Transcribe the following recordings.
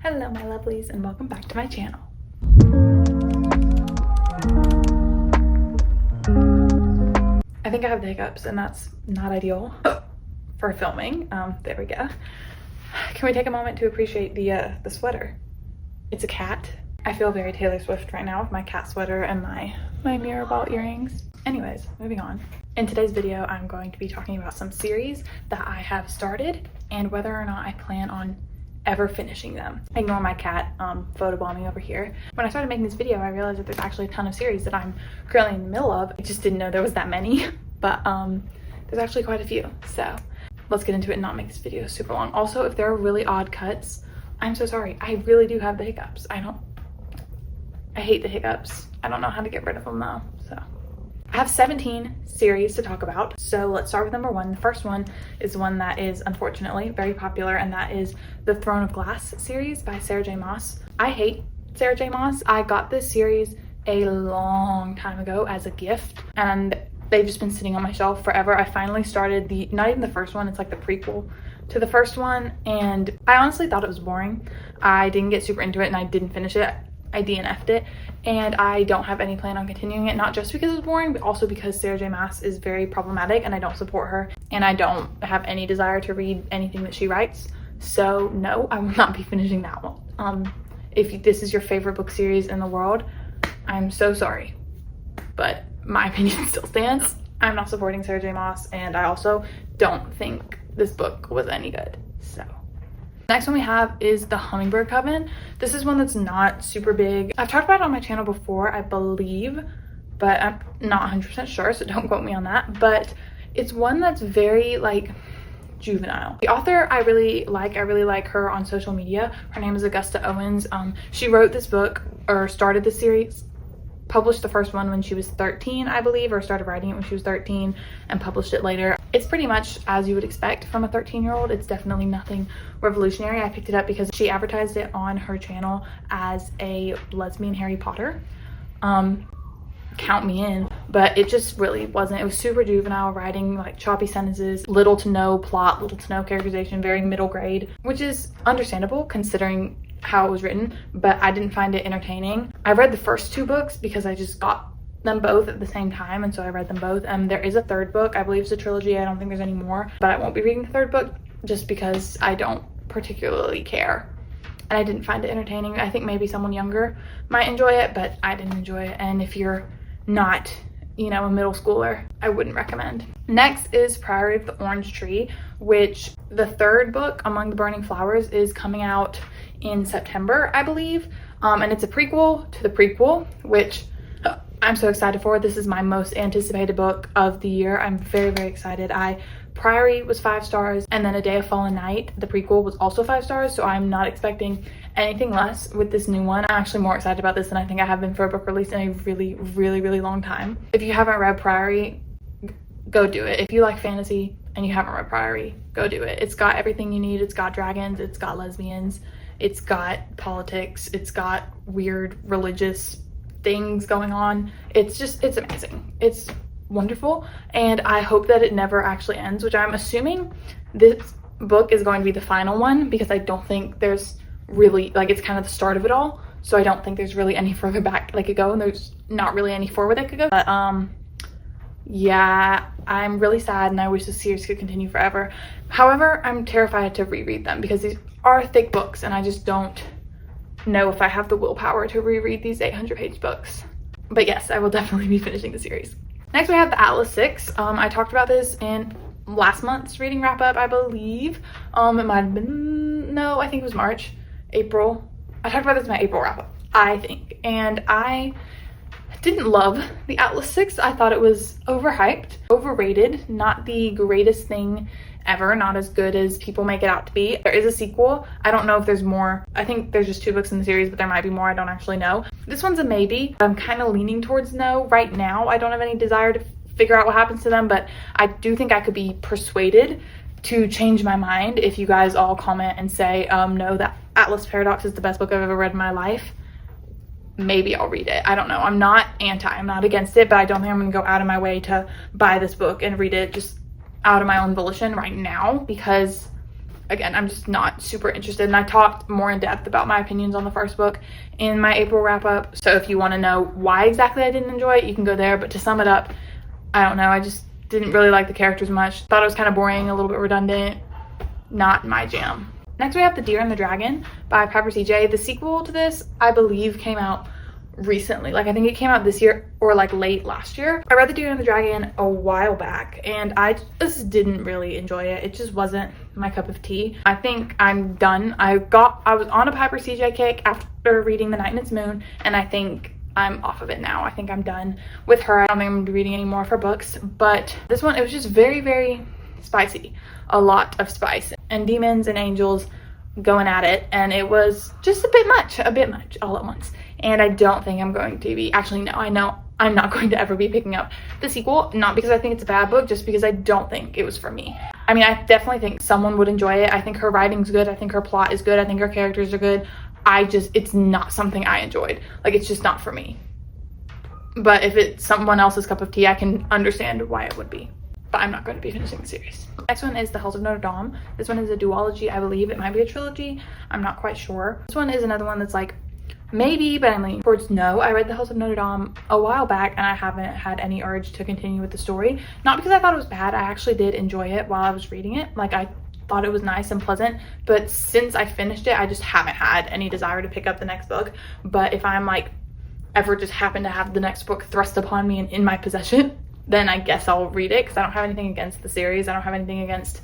Hello my lovelies and welcome back to my channel. I think I have the hiccups and that's not ideal for filming. There we go. Can we take a moment to appreciate the sweater? It's a cat. I feel very Taylor Swift right now with my cat sweater and my mirror ball earrings. Anyways, moving on. In today's video, I'm going to be talking about some series that I have started and whether or not I plan on ever finishing them. Ignore my cat photobombing over here. When I started making this video, I realized that there's actually a ton of series that I'm currently in the middle of. I just didn't know there was that many, but there's actually quite a few. So let's get into it and not make this video super long. Also, if there are really odd cuts, I'm so sorry. I really do have the hiccups. I hate the hiccups. I don't know how to get rid of them though, so. I have 17 series to talk about, so let's start with number one. The first one is one that is unfortunately very popular, and that is the Throne of Glass series by Sarah J Maas. I hate Sarah J Maas. I got this series a long time ago as a gift, and they've just been sitting on my shelf forever. I finally started not even the first one, it's like the prequel to the first one, and I honestly thought it was boring. I didn't get super into it and I didn't finish it. I DNF'd it, and I don't have any plan on continuing it, not just because it was boring, but also because Sarah J Maas is very problematic and I don't support her, and I don't have any desire to read anything that she writes. So no, I will not be finishing that one. If this is your favorite book series in the world, I'm so sorry, but my opinion still stands. I'm not supporting Sarah J Maas, and I also don't think this book was any good. So next one we have is The Hummingbird Coven. This is one that's not super big. I've talked about it on my channel before, I believe, but I'm not 100% sure, so don't quote me on that. But it's one that's very like juvenile. The author I really like her on social media. Her name is Augusta Owens. She wrote this book, or started the series, published the first one when she was 13, I believe, or started writing it when she was 13 and published it later. It's pretty much as you would expect from a 13-year-old. It's definitely nothing revolutionary. I picked it up because she advertised it on her channel as a lesbian Harry Potter. Count me in, but it just really wasn't. It was super juvenile writing, like choppy sentences, little to no plot, little to no characterization, very middle grade, which is understandable considering how it was written, but I didn't find it entertaining. I read the first two books because I just got them both at the same time, and so I read them both. There is a third book. I believe it's a trilogy. I don't think there's any more, but I won't be reading the third book just because I don't particularly care, and I didn't find it entertaining. I think maybe someone younger might enjoy it, but I didn't enjoy it, and if you're not, you know, a middle schooler, I wouldn't recommend. Next is Priory of the Orange Tree, which the third book, Among the Burning Flowers, is coming out in September, I believe, and it's a prequel to the prequel, which I'm so excited for. This is my most anticipated book of the year. I'm very, very excited. Priory was 5 stars, and then A Day of Fallen Night, the prequel, was also 5 stars, so I'm not expecting anything less with this new one. I'm actually more excited about this than I think I have been for a book release in a really, really, really long time. If you haven't read Priory, go do it. If you like fantasy and you haven't read Priory, go do it. It's got everything you need. It's got dragons, it's got lesbians, it's got politics, it's got weird religious things going on. It's amazing. It's wonderful, and I hope that it never actually ends, which I'm assuming this book is going to be the final one, because I don't think there's really, like, it's kind of the start of it all, so I don't think there's really any further back they could go, and there's not really any forward they could go. But yeah, I'm really sad and I wish the series could continue forever. However, I'm terrified to reread them because these are thick books, and I just don't know if I have the willpower to reread these 800-page books. But yes, I will definitely be finishing the series. Next we have the Atlas 6. I talked about this in last month's reading wrap up, I believe. It might have been, no, I think it was March, April. I talked about this in my April wrap up, I think. And I didn't love the Atlas 6. I thought it was overhyped, overrated, not the greatest thing ever, not as good as people make it out to be. There is a sequel. I don't know if there's more. I think there's just 2 books in the series, but there might be more. I don't actually know. This one's a maybe. I'm kind of leaning towards no right now. I don't have any desire to figure out what happens to them, but I do think I could be persuaded to change my mind if you guys all comment and say, no, that Atlas Paradox is the best book I've ever read in my life. Maybe I'll read it. I don't know. I'm not against it, but I don't think I'm gonna go out of my way to buy this book and read it just out of my own volition right now, because again, I'm just not super interested. And I talked more in depth about my opinions on the first book in my April wrap up. So if you want to know why exactly I didn't enjoy it, you can go there. But to sum it up, I don't know. I just didn't really like the characters much. Thought it was kind of boring, a little bit redundant. Not my jam. Next we have The Deer and the Dragon by Piper CJ. The sequel to this, I believe, came out recently. Like, I think it came out this year or like late last year. I read The Deer and the Dragon a while back and I just didn't really enjoy it. It just wasn't my cup of tea. I think I'm done. I was on a Piper CJ kick after reading The Night and Its Moon, and I think I'm off of it now. I think I'm done with her. I don't think I'm gonna be reading any more of her books, but this one, it was just very, very spicy. A lot of spice and demons and angels going at it, and it was just a bit much all at once. And I don't think I'm going to be, actually no, I know I'm not going to ever be picking up the sequel, not because I think it's a bad book, just because I don't think it was for me. I mean, I definitely think someone would enjoy it. I think her writing's good. I think her plot is good. I think her characters are good. It's not something I enjoyed. Like, it's just not for me. But if it's someone else's cup of tea, I can understand why it would be. But I'm not going to be finishing the series. Next one is The Hells of Notre Dame. This one is a duology, I believe. It might be a trilogy. I'm not quite sure. This one is another one that's like, maybe, but I'm leaning towards no. I read The Hells of Notre Dame a while back and I haven't had any urge to continue with the story. Not because I thought it was bad. I actually did enjoy it while I was reading it. Like, I thought it was nice and pleasant, but since I finished it, I just haven't had any desire to pick up the next book. But if I'm like ever just happen to have the next book thrust upon me and in my possession, then I guess I'll read it, because I don't have anything against the series. I don't have anything against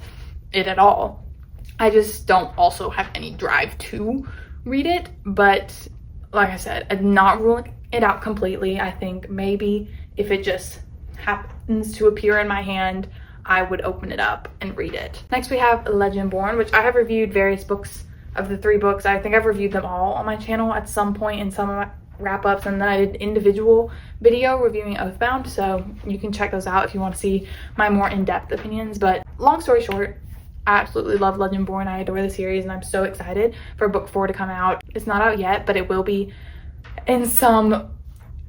it at all. I just don't also have any drive to read it. But like I said, I'm not ruling it out completely. I think maybe if it just happens to appear in my hand, I would open it up and read it. Next we have Legendborn, which I have reviewed various books of the 3 books. I think I've reviewed them all on my channel at some point in some of my wrap-ups, and then I did an individual video reviewing Oathbound, so you can check those out if you want to see my more in-depth opinions. But long story short, I absolutely love Legendborn. I adore the series and I'm so excited for book 4 to come out. It's not out yet, but it will be in some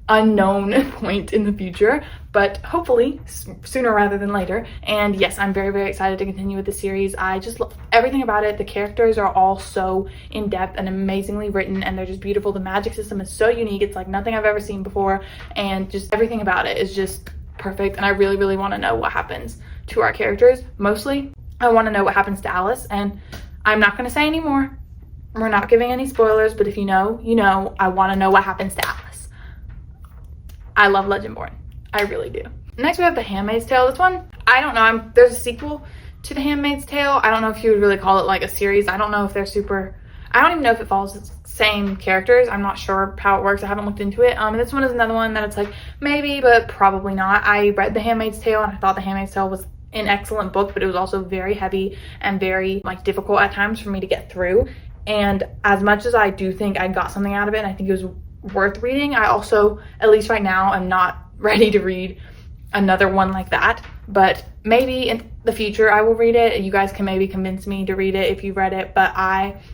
unknown point in the future, but hopefully sooner rather than later. And yes, I'm very, very excited to continue with the series. I just love everything about it. The characters are all so in-depth and amazingly written, and they're just beautiful. The magic system is so unique. It's like nothing I've ever seen before, and just everything about it is just perfect. And I really, really want to know what happens to our characters. Mostly I want to know what happens to Alice, and I'm not going to say any more. We're not giving any spoilers, but if you know, you know. I want to know what happens to Alice. I love Legendborn. I really do. Next we have The Handmaid's Tale. This one, I don't know. There's a sequel to The Handmaid's Tale. I don't know if you would really call it like a series. I don't know if they're super, I don't even know if it follows the same characters. I'm not sure how it works. I haven't looked into it. And this one is another one that it's like maybe, but probably not. I read The Handmaid's Tale and I thought The Handmaid's Tale was an excellent book, but it was also very heavy and very like difficult at times for me to get through. And as much as I do think I got something out of it and I think it was worth reading, I also, at least right now, I'm not ready to read another one like that. But maybe in the future I will read it. You guys can maybe convince me to read it if you've read it, but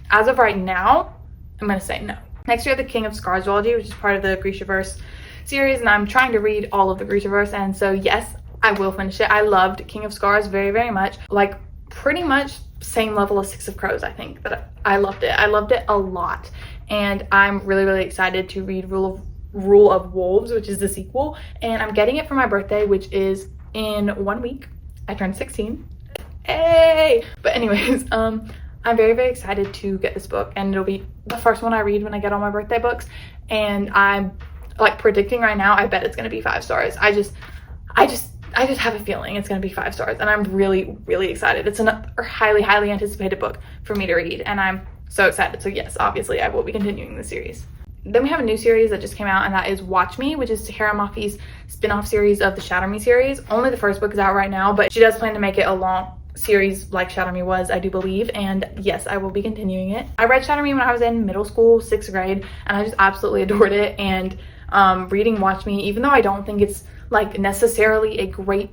as of right now, I'm gonna say no. Next we have The King of Scars Duology, which is part of the Grishaverse series, and I'm trying to read all of the Grishaverse, and so yes, I will finish it. I loved King of Scars very, very much. Like, pretty much same level as Six of Crows. I think that I loved it. I loved it a lot. And I'm really, really excited to read Rule of Wolves, which is the sequel. And I'm getting it for my birthday, which is in 1 week. I turned 16. Hey! But anyways, I'm very, very excited to get this book. And it'll be the first one I read when I get all my birthday books. And I'm like predicting right now, I bet it's going to be 5 stars. I just have a feeling it's going to be 5 stars, and I'm really, really excited. It's a highly, highly anticipated book for me to read, and I'm so excited. So yes, obviously I will be continuing the series. Then we have a new series that just came out, and that is Watch Me, which is Tahereh Mafi's spin-off series of the Shatter Me series. Only the first book is out right now, but she does plan to make it a long series like Shatter Me was, I do believe, and yes, I will be continuing it. I read Shatter Me when I was in middle school, 6th grade, and I just absolutely adored it. And reading Watch Me, even though I don't think it's like necessarily a great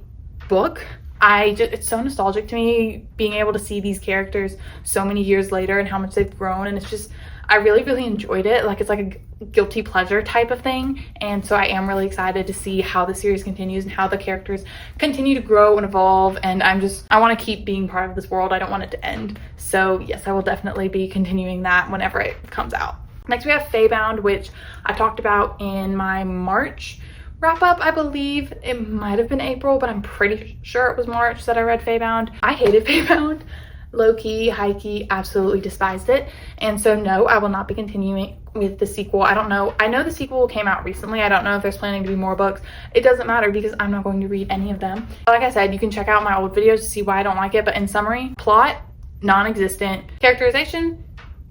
book, it's so nostalgic to me being able to see these characters so many years later and how much they've grown. And it's just, I really enjoyed it. Like, it's like a guilty pleasure type of thing. And so I am really excited to see how the series continues and how the characters continue to grow and evolve. And I want to keep being part of this world. I don't want it to end. So yes, I will definitely be continuing that whenever it comes out. Next we have Feybound, which I talked about in my March wrap up. I believe it might have been April, but I'm pretty sure it was March that I read Feybound. I hated Feybound. Low-key, high-key, absolutely despised it. And so no, I will not be continuing with the sequel. I don't know. I know the sequel came out recently. I don't know if there's planning to be more books. It doesn't matter because I'm not going to read any of them. Like I said, you can check out my old videos to see why I don't like it. But in summary, plot, non-existent. Characterization,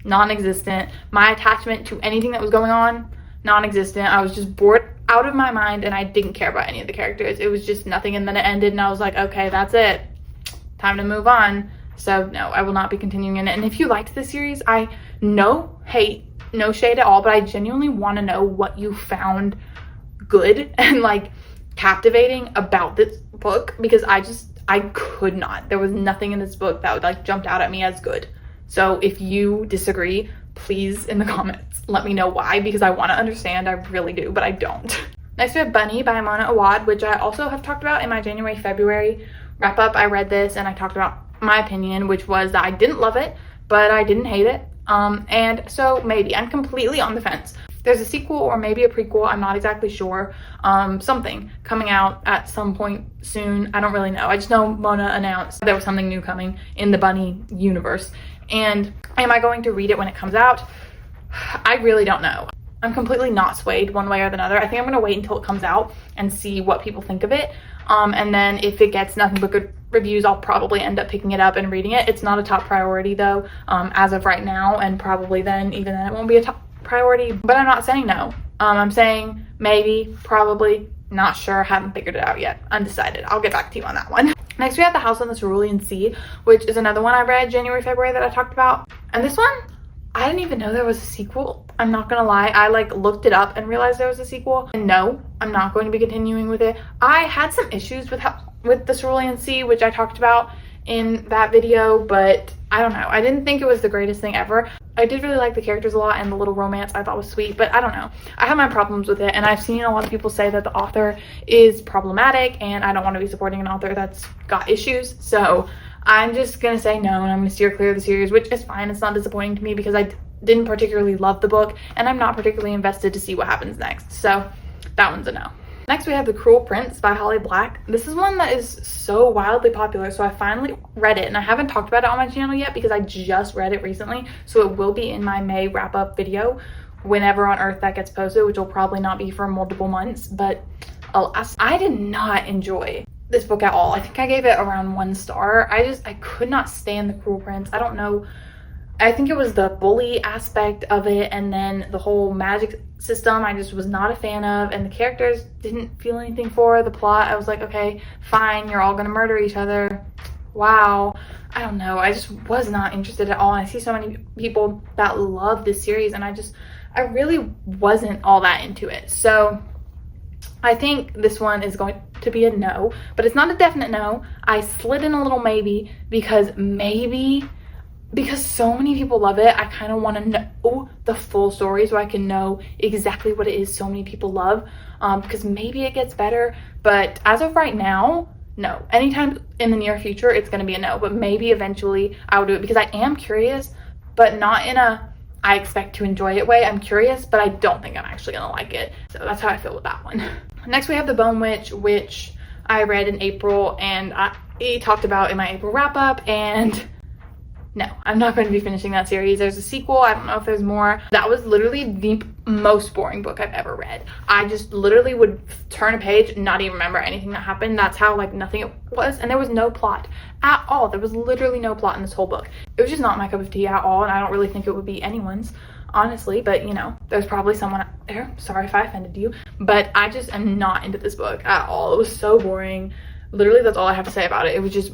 non-existent. My attachment to anything that was going on, non-existent. I was just bored out of my mind and I didn't care about any of the characters. It was just nothing, and then it ended and I was like, okay, that's it. Time to move on. So no, I will not be continuing in it. And if you liked this series, no hate, no shade at all, but I genuinely want to know what you found good and like captivating about this book, because I could not. There was nothing in this book that would like jumped out at me as good. So if you disagree, please in the comments let me know why, because I want to understand. I really do, but I don't. Next we have Bunny by Mona Awad, which I also have talked about in my January-February wrap up. I read this and I talked about my opinion, which was that I didn't love it, but I didn't hate it. And so maybe I'm completely on the fence. There's a sequel or maybe a prequel, I'm not exactly sure. Something coming out at some point soon. I don't really know. I just know Mona announced there was something new coming in the Bunny universe. And am I going to read it when it comes out? I really don't know. I'm completely not swayed one way or the other. I think I'm gonna wait until it comes out and see what people think of it. And then if it gets nothing but good reviews, I'll probably end up picking it up and reading it. It's not a top priority though, as of right now, and probably even then it won't be a top priority. But I'm not saying no. I'm saying maybe, probably, not sure, haven't figured it out yet, undecided. I'll get back to you on that one. Next we have The House on the Cerulean Sea, which is another one I read January, February that I talked about. And this one, I didn't even know there was a sequel. I'm not gonna lie, I like looked it up and realized there was a sequel. And no, I'm not going to be continuing with it. I had some issues with the Cerulean Sea, which I talked about in that video, but I don't know. I didn't think it was the greatest thing ever. I did really like the characters a lot, and the little romance I thought was sweet, but I don't know. I have my problems with it, and I've seen a lot of people say that the author is problematic, and I don't want to be supporting an author that's got issues. So I'm just gonna say no, and I'm gonna steer clear of the series, which is fine. It's not disappointing to me because I didn't particularly love the book, and I'm not particularly invested to see what happens next. So that one's a no. Next we have The Cruel Prince by Holly Black. This is one that is so wildly popular, so I finally read it, and I haven't talked about it on my channel yet because I just read it recently, so it will be in my May wrap-up video whenever on earth that gets posted, which will probably not be for multiple months. But alas, I did not enjoy this book at all. I think I gave it around 1 star. I could not stand The Cruel Prince. I don't know. I think it was the bully aspect of it, and then the whole magic system I just was not a fan of, and the characters didn't feel anything for. The plot, I was like, okay, fine, you're all gonna murder each other. Wow. I don't know. I just was not interested at all. And I see so many people that love this series, and I really wasn't all that into it. So I think this one is going to be a no, but it's not a definite no. I slid in a little maybe because so many people love it, I kind of want to know the full story so I can know exactly what it is so many people love, because maybe it gets better. But as of right now, no. Anytime in the near future, it's going to be a no, but maybe eventually I will do it because I am curious, but not in a I expect to enjoy it way. I'm curious, but I don't think I'm actually going to like it. So that's how I feel with that one. Next, we have The Bone Witch, which I read in April, and I talked about in my April wrap-up, and no, I'm not going to be finishing that series. There's a sequel. I don't know if there's more. That was literally the most boring book I've ever read. I just literally would turn a page and not even remember anything that happened. That's how like nothing it was. And there was no plot at all. There was literally no plot in this whole book. It was just not my cup of tea at all. And I don't really think it would be anyone's, honestly. But you know, there's probably someone out there. Sorry if I offended you. But I just am not into this book at all. It was so boring. Literally, that's all I have to say about it. It was just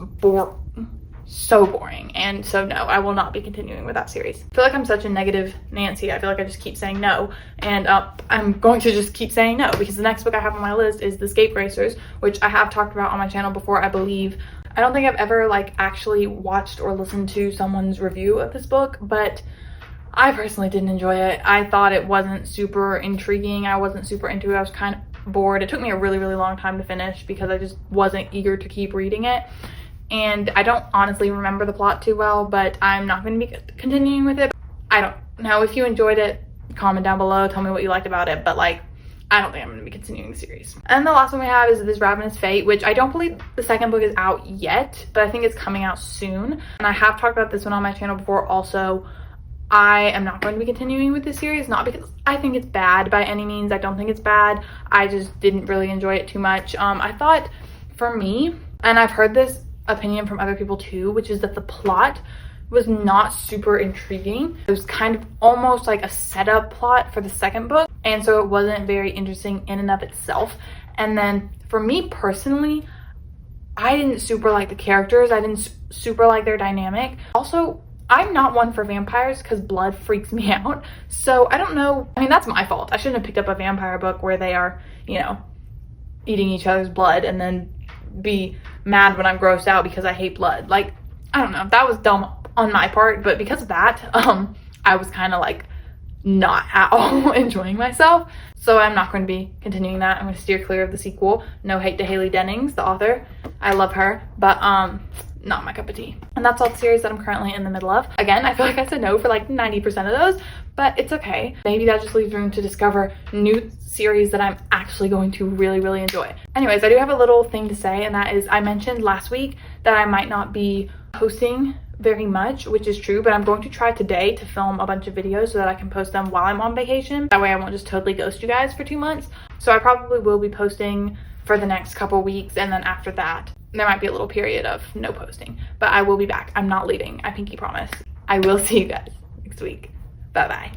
so boring. And so no, I will not be continuing with that series. I feel like I'm such a negative Nancy. I feel like I just keep saying no, and I'm going to just keep saying no because the next book I have on my list is The Scape Racers, which I have talked about on my channel before, I believe. I don't think I've ever like actually watched or listened to someone's review of this book, but I personally didn't enjoy it. I thought it wasn't super intriguing. I wasn't super into it. I was kind of bored. It took me a really, really long time to finish because I just wasn't eager to keep reading it. And I don't honestly remember the plot too well, but I'm not going to be continuing with it. I don't know. If you enjoyed it, comment down below. Tell me what you liked about it. But like, I don't think I'm going to be continuing the series. And the last one we have is This Ravenous Fate, which I don't believe the second book is out yet, but I think it's coming out soon. And I have talked about this one on my channel before also. I am not going to be continuing with this series, not because I think it's bad by any means. I don't think it's bad. I just didn't really enjoy it too much. I thought for me, and I've heard this opinion from other people too, which is that the plot was not super intriguing. It was kind of almost like a setup plot for the second book, and so it wasn't very interesting in and of itself. And then for me personally, I didn't super like the characters. I didn't super like their dynamic. Also, I'm not one for vampires because blood freaks me out. So I don't know. I mean, that's my fault. I shouldn't have picked up a vampire book where they are, you know, eating each other's blood and then be mad when I'm grossed out because I hate blood. Like, I don't know. That was dumb on my part. But because of that, I was kind of like not at all enjoying myself. So I'm not going to be continuing that. I'm going to steer clear of the sequel. No hate to Haley Dennings, the author. I love her. But not my cup of tea. And that's all the series that I'm currently in the middle of. Again, I feel like I said no for like 90% of those, but it's okay. Maybe that just leaves room to discover new series that I'm actually going to really, really enjoy. Anyways, I do have a little thing to say, and that is I mentioned last week that I might not be posting very much, which is true, but I'm going to try today to film a bunch of videos so that I can post them while I'm on vacation. That way I won't just totally ghost you guys for 2 months. So I probably will be posting for the next couple weeks, and then after that there might be a little period of no posting, but I will be back. I'm not leaving. I pinky promise. I will see you guys next week. Bye bye.